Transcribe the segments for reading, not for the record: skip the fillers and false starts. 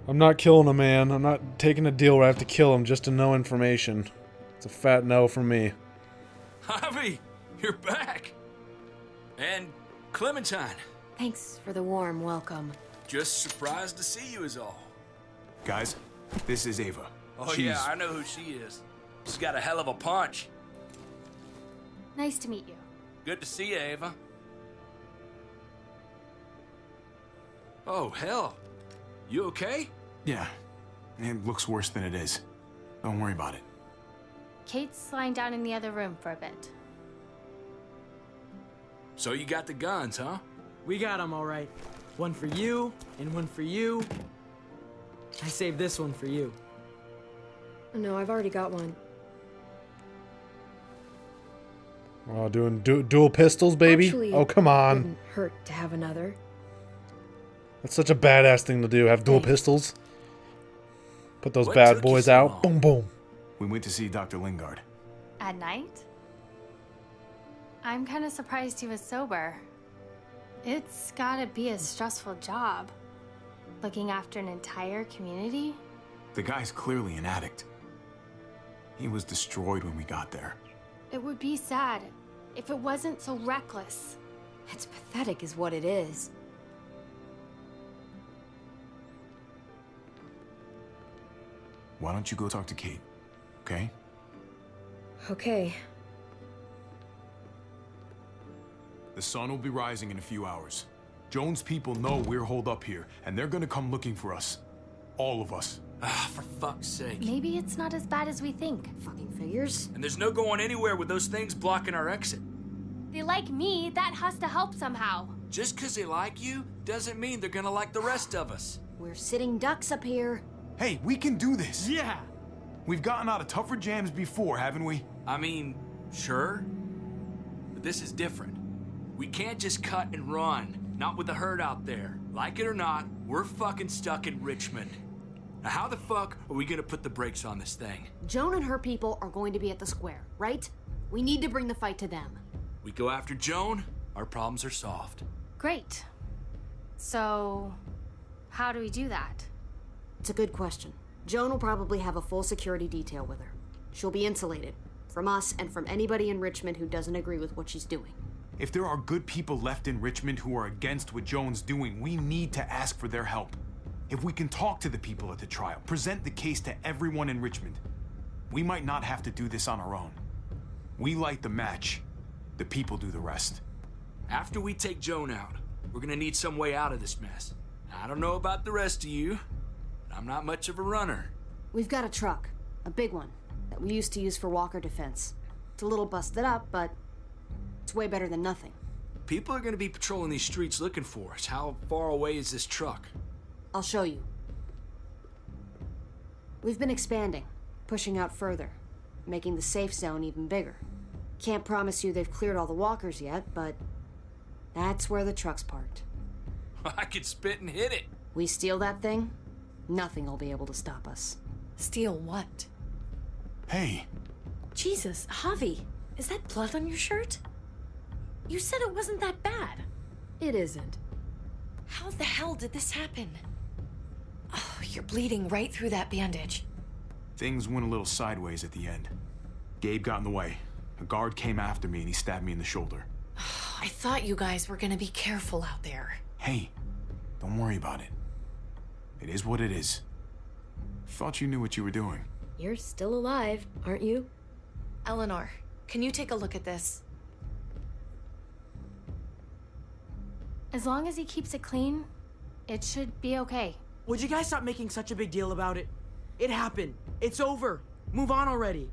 I'm not killing a man. I'm not taking a deal where I have to kill him just to know information. It's a fat no from me. Javi, you're back. And Clementine. Thanks for the warm welcome. Just surprised to see you is all. Guys, this is Ava. Oh yeah, I know who she is. She's got a hell of a punch. Nice to meet you. Good to see you, Ava. Oh, hell. You okay? Yeah, it looks worse than it is. Don't worry about it. Kate's lying down in the other room for a bit. So you got the guns, huh? We got them all right. One for you, and one for you. I saved this one for you. No, I've already got one. Oh, doing dual pistols, baby? Actually, Oh, come on. Wouldn't hurt to have another. That's such a badass thing to do, have dual pistols. Put those What bad took you boys so out. long? Boom, boom. We went to see Dr. Lingard. At night? I'm kind of surprised he was sober. It's gotta be a stressful job. Looking after an entire community? The guy's clearly an addict. He was destroyed when we got there. It would be sad if it wasn't so reckless. It's pathetic is what it is. Why don't you go talk to Kate, okay? Okay. The sun will be rising in a few hours. Jones' people know we're holed up here, and they're gonna come looking for us. All of us. Ah, for fuck's sake. Maybe it's not as bad as we think. Fucking figures. And there's no going anywhere with those things blocking our exit. They like me, that has to help somehow. Just 'cause they like you doesn't mean they're gonna like the rest of us. We're sitting ducks up here. Hey, we can do this! Yeah! We've gotten out of tougher jams before, haven't we? I mean, sure. But this is different. We can't just cut and run. Not with the herd out there. Like it or not, we're fucking stuck in Richmond. Now how the fuck are we gonna put the brakes on this thing? Joan and her people are going to be at the square, right? We need to bring the fight to them. We go after Joan, our problems are solved. Great. So, how do we do that? It's a good question. Joan will probably have a full security detail with her. She'll be insulated. From us and from anybody in Richmond who doesn't agree with what she's doing. If there are good people left in Richmond who are against what Joan's doing, we need to ask for their help. If we can talk to the people at the trial, present the case to everyone in Richmond, we might not have to do this on our own. We light the match, the people do the rest. After we take Joan out, we're gonna need some way out of this mess. I don't know about the rest of you, but I'm not much of a runner. We've got a truck. A big one. That we used to use for walker defense. It's a little busted up, but it's way better than nothing. People are gonna be patrolling these streets looking for us. How far away is this truck? I'll show you. We've been expanding, pushing out further, making the safe zone even bigger. Can't promise you they've cleared all the walkers yet, but that's where the truck's parked. I could spit and hit it. We steal that thing, nothing will be able to stop us. Steal what? Hey, Jesus, Javi, is that blood on your shirt? You said it wasn't that bad. It isn't. How the hell did this happen? Oh, you're bleeding right through that bandage. things went a little sideways at the end. Gabe got in the way. A guard came after me and he stabbed me in the shoulder. I thought you guys were gonna be careful out there. Hey, don't worry about it. It is what it is. Thought you knew what you were doing. You're still alive, aren't you? Eleanor, can you take a look at this? As long as he keeps it clean, it should be okay. Would you guys stop making such a big deal about it? It happened. It's over. Move on already.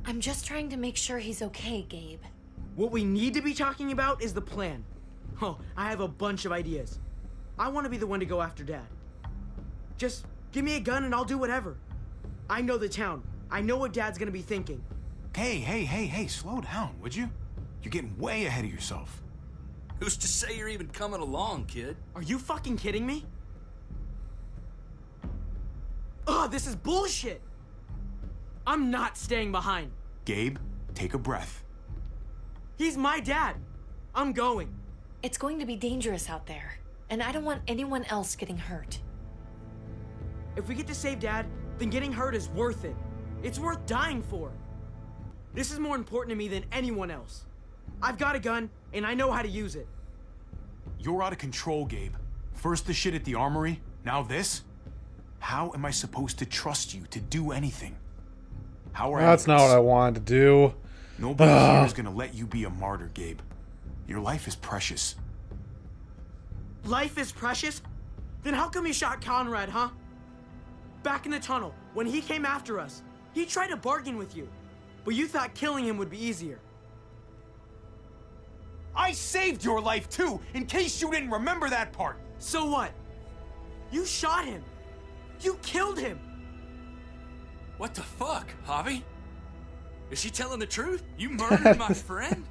I'm just trying to make sure he's okay, Gabe. What we need to be talking about is the plan. Oh, I have a bunch of ideas. I want to be the one to go after Dad. Just give me a gun and I'll do whatever. I know the town. I know what Dad's gonna be thinking. Hey, slow down, would you? You're getting way ahead of yourself. Who's to say you're even coming along, kid? Are you fucking kidding me? Ugh, this is bullshit! I'm not staying behind. Gabe, take a breath. He's my dad. I'm going. It's going to be dangerous out there, and I don't want anyone else getting hurt. If we get to save Dad, then getting hurt is worth it. It's worth dying for. This is more important to me than anyone else. I've got a gun, and I know how to use it. You're out of control, Gabe. First the shit at the armory, now this? How am I supposed to trust you to do anything? How are That's not what I wanted to do. Nobody here is gonna let you be a martyr, Gabe. Your life is precious. Life is precious? Then how come you shot Conrad, huh? Back in the tunnel, when he came after us, he tried to bargain with you. But you thought killing him would be easier. I saved your life too, in case you didn't remember that part. So what? You shot him. You killed him. What the fuck, Javi? Is she telling the truth? You murdered my friend?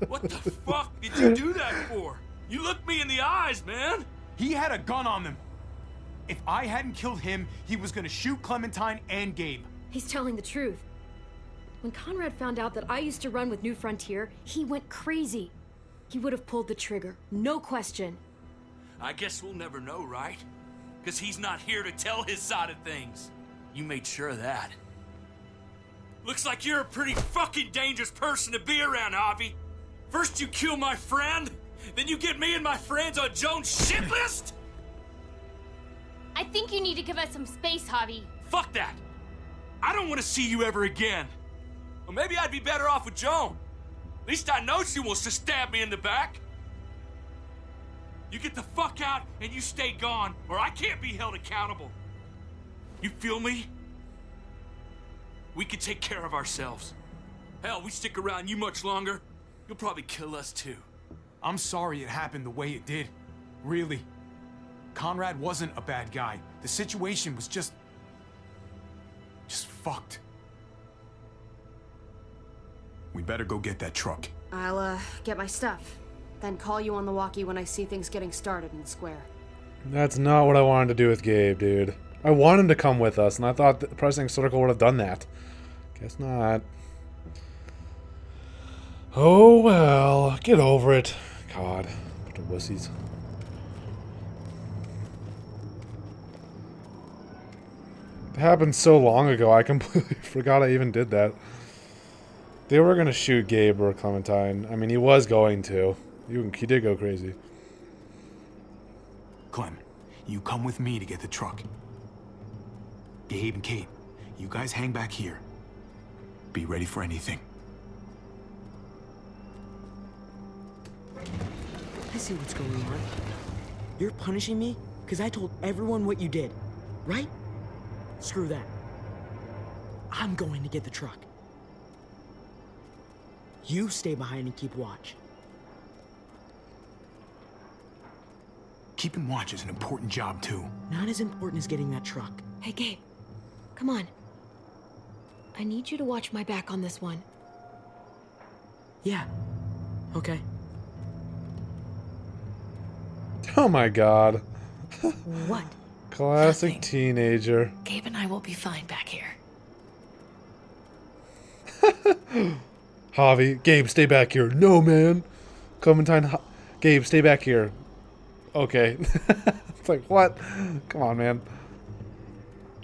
What the fuck did you do that for? You looked me in the eyes, man. He had a gun on them. If I hadn't killed him, he was gonna shoot Clementine and Gabe. He's telling the truth. When Conrad found out that I used to run with New Frontier, he went crazy. He would have pulled the trigger, no question. I guess we'll never know, right? Because he's not here to tell his side of things. You made sure of that. Looks like you're a pretty fucking dangerous person to be around, Javi. First you kill my friend, then you get me and my friends on Jones' shit list? I think you need to give us some space, Javi. Fuck that. I don't want to see you ever again. Well, maybe I'd be better off with Joan. At least I know she wants to stab me in the back. You get the fuck out and you stay gone, or I can't be held accountable. You feel me? We can take care of ourselves. Hell, we stick around you much longer, you'll probably kill us too. I'm sorry it happened the way it did. Really. Conrad wasn't a bad guy. The situation was just fucked. We better go get that truck. I'll, get my stuff. Then call you on the walkie when I see things getting started in the square. That's not what I wanted to do with Gabe, dude. I wanted him to come with us, and I thought that pressing circle would have done that. Guess not. Oh well, get over it. God, bunch of wussies. It happened so long ago, I completely forgot I even did that. They were gonna shoot Gabe or Clementine. I mean, he was going to. He did go crazy. Clem, you come with me to get the truck. Gabe and Kate, you guys hang back here. Be ready for anything. I see what's going on. You're punishing me because I told everyone what you did, right? Screw that. I'm going to get the truck. You stay behind and keep watch. Keeping watch is an important job, too. Not as important as getting that truck. Hey, Gabe, come on. I need you to watch my back on this one. Yeah. Okay. Oh my god. What? Classic Nothing. teenager. Gabe and I will be fine back here. Javi, Gabe, stay back here. No, man. Clementine, Gabe, stay back here. Okay. It's like, what? Come on, man.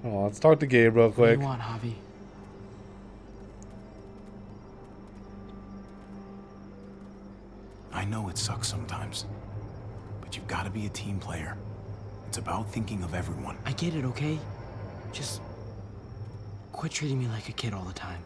Oh, let's talk to Gabe real What quick. do you want, Javi? I know it sucks sometimes, but you've got to be a team player. It's about thinking of everyone. I get it, okay? Just quit treating me like a kid all the time.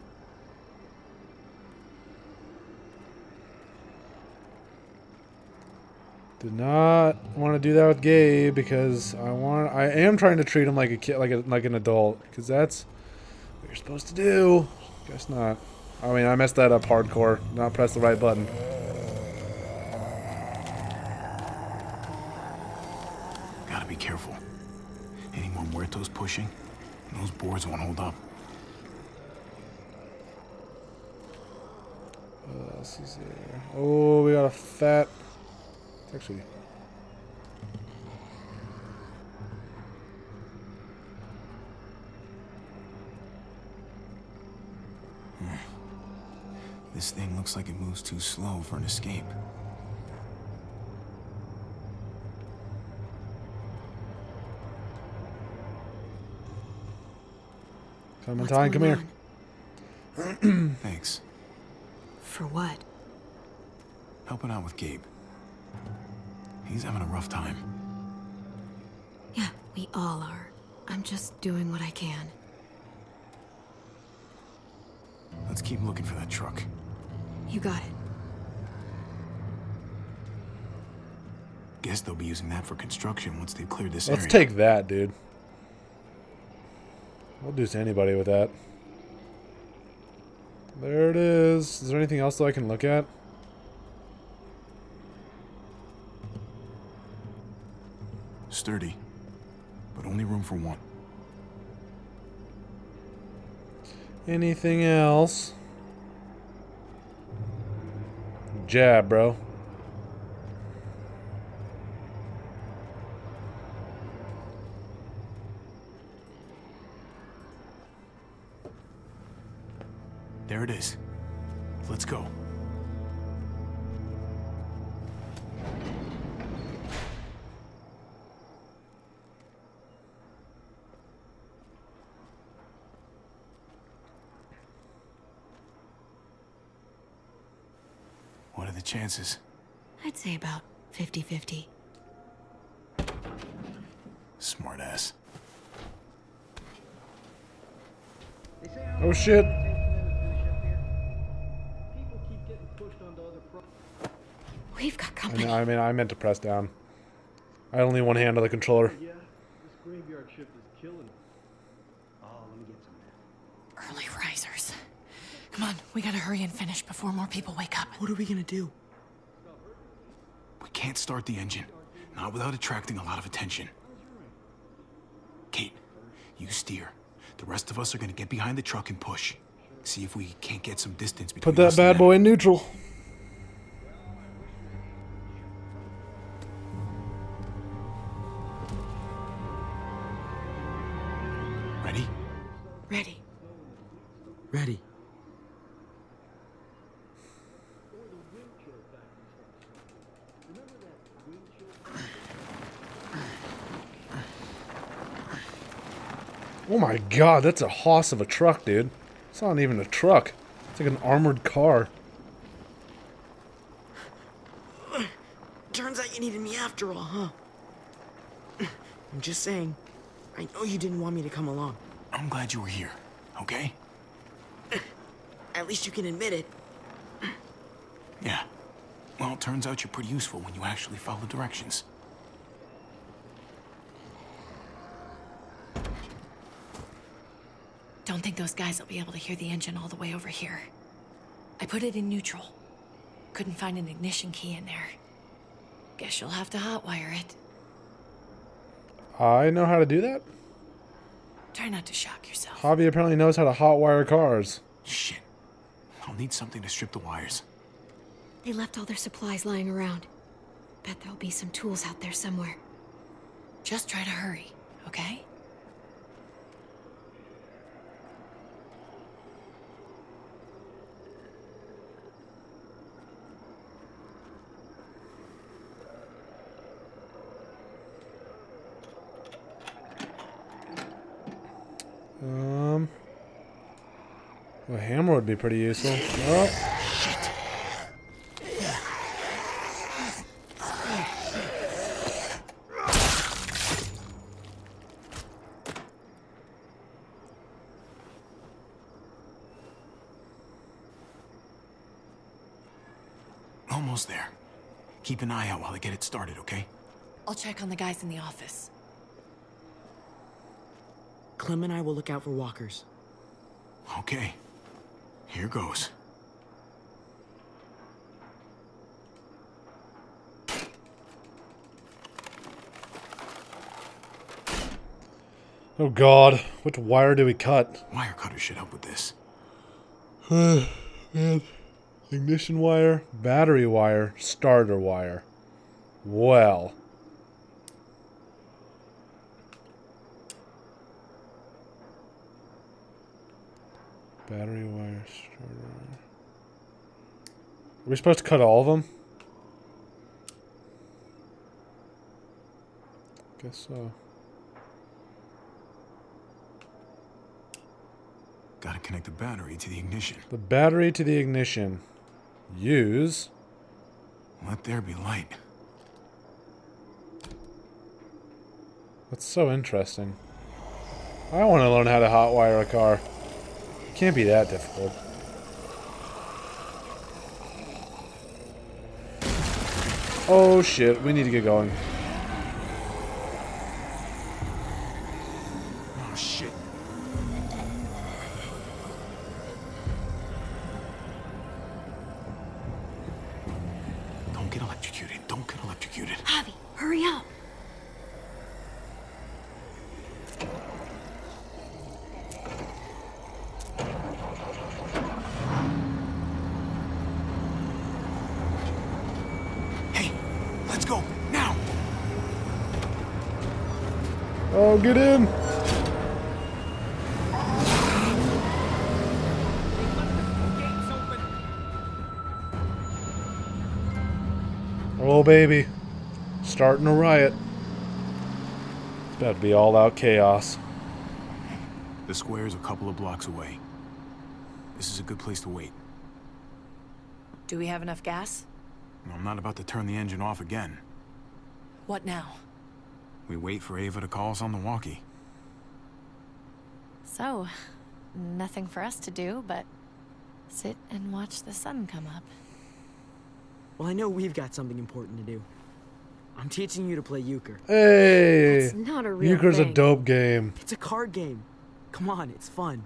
Did not want to do that with Gabe because I am trying to treat him like a kid, like an adult, because that's what you're supposed to do. Guess not. I mean, I messed that up hardcore. Not press the right button. Gotta be careful. Any more muertos pushing, and those boards won't hold up. What else is there? Oh, we got a fat. Actually. This thing looks like it moves too slow for an escape. Clementine, come here. Thanks. For what? Helping out with Gabe. He's having a rough time. Yeah, we all are. I'm just doing what I can. Let's keep looking for that truck. You got it. Guess they'll be using that for construction once they've cleared this Let's area. take that, dude. We'll do to anybody with that. There it is. Is there anything else that I can look at? Sturdy, but only room for one. Anything else? Jab, bro. There it is. Let's go. What are the chances? I'd say about 50-50. Smartass. Oh shit. We've got company. I meant to press down. I had only one hand on the controller. Yeah, this graveyard shift is killing me. Oh, let me get some of that. Early risers. Come on, we gotta hurry and finish before more people wake up. What are we gonna do? We can't start the engine. Not without attracting a lot of attention. Kate, you steer. The rest of us are gonna get behind the truck and push. See if we can't get some distance between Put that us and bad them. boy in neutral. Ready? Ready. Ready. Oh my god, that's a hoss of a truck, dude. It's not even a truck. It's like an armored car. Turns out you needed me after all, huh? I'm just saying. I know you didn't want me to come along. I'm glad you were here, okay? At least you can admit it. Yeah. Well, it turns out you're pretty useful when you actually follow directions. Don't think those guys will be able to hear the engine all the way over here. I put it in neutral. Couldn't find an ignition key in there. Guess you'll have to hotwire it. I know how to do that? Try not to shock yourself. Javier apparently knows how to hotwire cars. Shit. I'll need something to strip the wires. They left all their supplies lying around. Bet there'll be some tools out there somewhere. Just try to hurry, okay? A hammer would be pretty useful. Oh. Almost there. Keep an eye out while I get it started, okay? I'll check on the guys in the office. Clem and I will look out for walkers. Okay. Here goes. Oh god, which wire do we cut? Wire cutter should help with this. Man. Ignition wire, battery wire, starter wire. Well. Battery wire, starter wire. Are we supposed to cut all of them? Guess so. Gotta connect the battery to the ignition. The battery to the ignition. Use. Let there be light. That's so interesting. I want to learn how to hotwire a car. It can't be that difficult. Oh shit, we need to get going. Oh shit. Don't get electrocuted. Don't get electrocuted. Javi, hurry up. Hey, let's go now. Oh, get in! Oh, baby. Starting a riot. It's about to be all-out chaos. The square's a couple of blocks away. This is a good place to wait. Do we have enough gas? I'm not about to turn the engine off again. What now? We wait for Ava to call us on the walkie. So, nothing for us to do but sit and watch the sun come up. Well, I know we've got something important to do. I'm teaching you to play euchre. Hey! It's not a real Euchre's a thing. dope game. It's a card game. Come on, it's fun.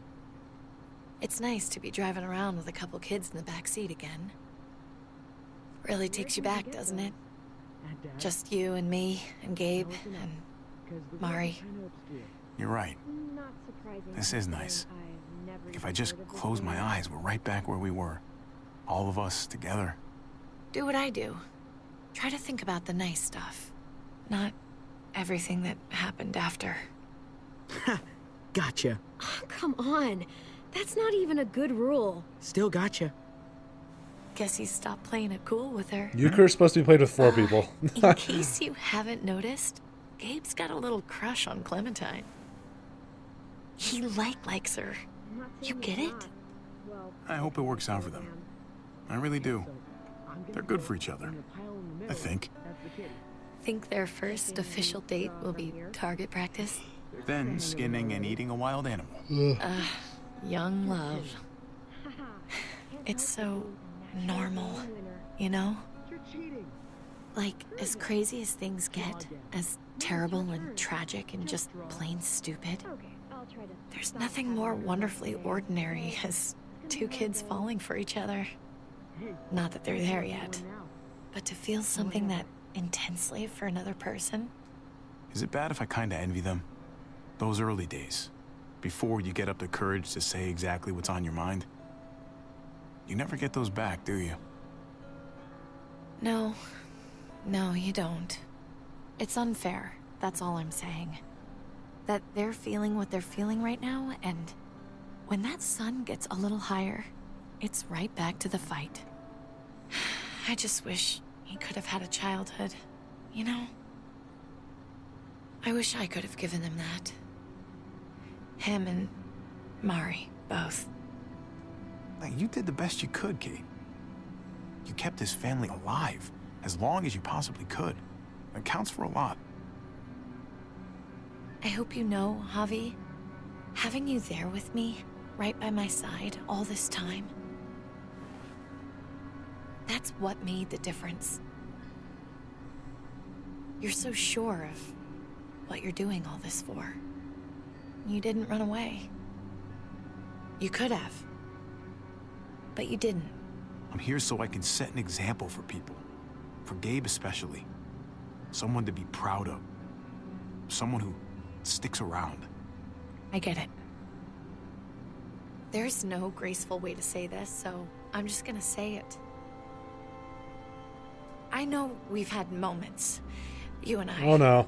It's nice to be driving around with a couple kids in the back seat again. Really takes you back, doesn't it? Just you and me and Gabe and Mari. You're right. This is nice. If I just close my eyes, we're right back where we were. All of us together. Do what I do. Try to think about the nice stuff. Not everything that happened after. Gotcha. Oh, come on. That's not even a good rule. Still gotcha. Guess he stopped playing it cool with her. Euchre's supposed to be played with 4 people. In case you haven't noticed, Gabe's got a little crush on Clementine. He likes her. You get it? I hope it works out for them. I really do. They're good for each other. I think. Think their first official date will be target practice? Then skinning and eating a wild animal. Young love. It's so normal, you know? Like, as crazy as things get, as terrible and tragic and just plain stupid, there's nothing more wonderfully ordinary as 2 kids falling for each other. Not that they're there yet, but to feel something that intensely for another person. Is it bad if I kinda envy them? Those early days, before you get up the courage to say exactly what's on your mind. You never get those back, do you? No, you don't. It's unfair, that's all I'm saying. That they're feeling what they're feeling right now, and when that sun gets a little higher, it's right back to the fight. I just wish he could have had a childhood, you know? I wish I could have given them that. Him and Mari, both. Like, you did the best you could, Kate. You kept this family alive as long as you possibly could. It counts for a lot. I hope you know, Javi, having you there with me, right by my side all this time, that's what made the difference. You're so sure of what you're doing all this for. You didn't run away. You could have, but you didn't. I'm here so I can set an example for people. For Gabe especially. Someone to be proud of. Someone who sticks around. I get it. There's no graceful way to say this, so I'm just gonna say it. I know we've had moments, you and I. Oh no.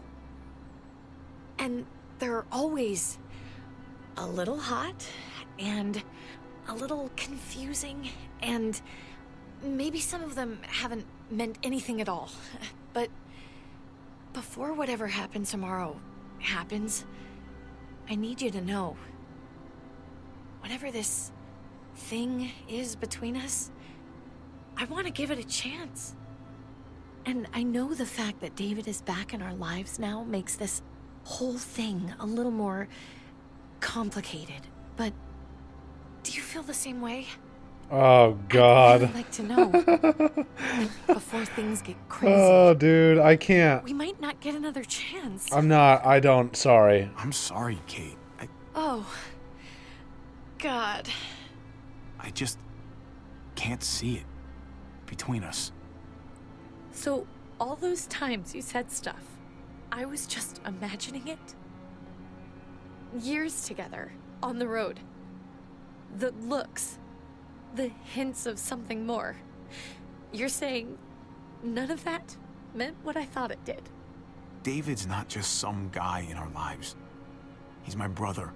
And they're always a little hot and a little confusing, and maybe some of them haven't meant anything at all. But before whatever happens tomorrow happens, I need you to know whatever this thing is between us, I want to give it a chance. And I know the fact that David is back in our lives now makes this whole thing a little more complicated. But do you feel the same way? Oh, God. I'd really like to know. Before things get crazy. Oh, dude, I can't. We might not get another chance. I'm not. I don't. Sorry. I'm sorry, Kate. Oh. God. I just can't see it between us. So, all those times you said stuff, I was just imagining it? Years together, on the road. The looks. The hints of something more. You're saying none of that meant what I thought it did? David's not just some guy in our lives. He's my brother.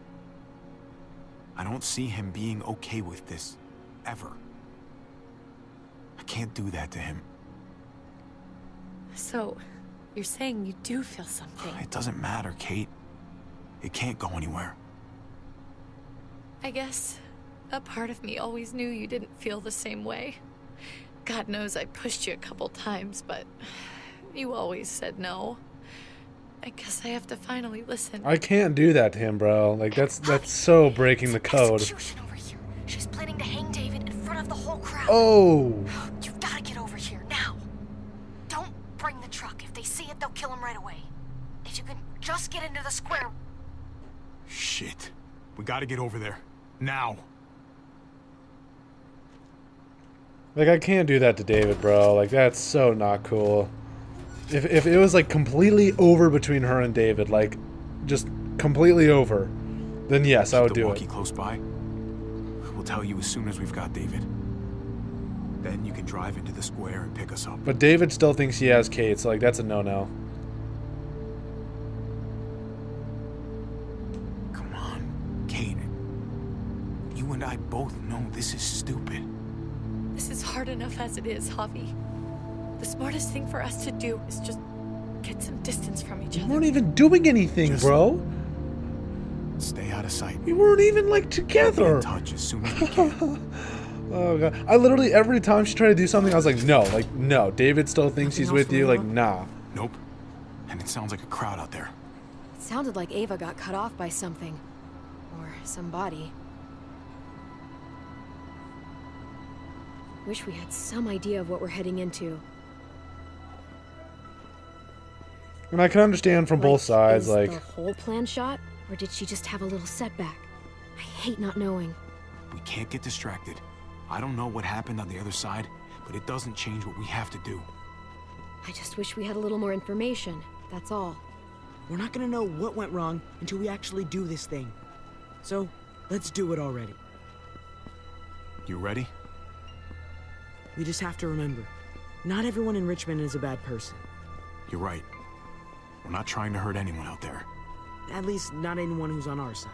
I don't see him being okay with this, ever. I can't do that to him. So, you're saying you do feel something? It doesn't matter, Kate. It can't go anywhere. I guess a part of me always knew you didn't feel the same way. God knows I pushed you a couple times, but you always said no. I guess I have to finally listen. I can't do that to him, bro. Like, that's so breaking the code. Execution over here. She's planning to hang David in front of the whole crowd. Oh! You've got to get over here now. Don't bring the truck. If they see it, they'll kill him right away. If you can just get into the square. Shit. We gotta get over there. Now. Like, I can't do that to David, bro. Like, that's so not cool. If it was, like, completely over between her and David, like, just completely over, then yes, I would do it. Keep the walkie close by. We'll tell you as soon as we've got David. Then you can drive into the square and pick us up. But David still thinks he has Kate, so, like, that's a no-no. Come on, Kate. You and I both know this is stupid. This is hard enough as it is, Javi. The smartest thing for us to do is just get some distance from each We other. weren't even doing anything, bro. Stay out of sight. We weren't even, like, Be together. in touch as soon as we can. Oh, God. I literally, every time she tried to do something, I was like, no. Like, no. David still thinks he's with you. Like, nah. Nope. And it sounds like a crowd out there. It sounded like Ava got cut off by something. Or somebody. Wish we had some idea of what we're heading into. And I can understand from both sides, is like... the whole plan shot? Or did she just have a little setback? I hate not knowing. We can't get distracted. I don't know what happened on the other side, but it doesn't change what we have to do. I just wish we had a little more information, that's all. We're not gonna know what went wrong until we actually do this thing. So, let's do it already. You ready? We just have to remember, not everyone in Richmond is a bad person. You're right. We're not trying to hurt anyone out there. At least not anyone who's on our side.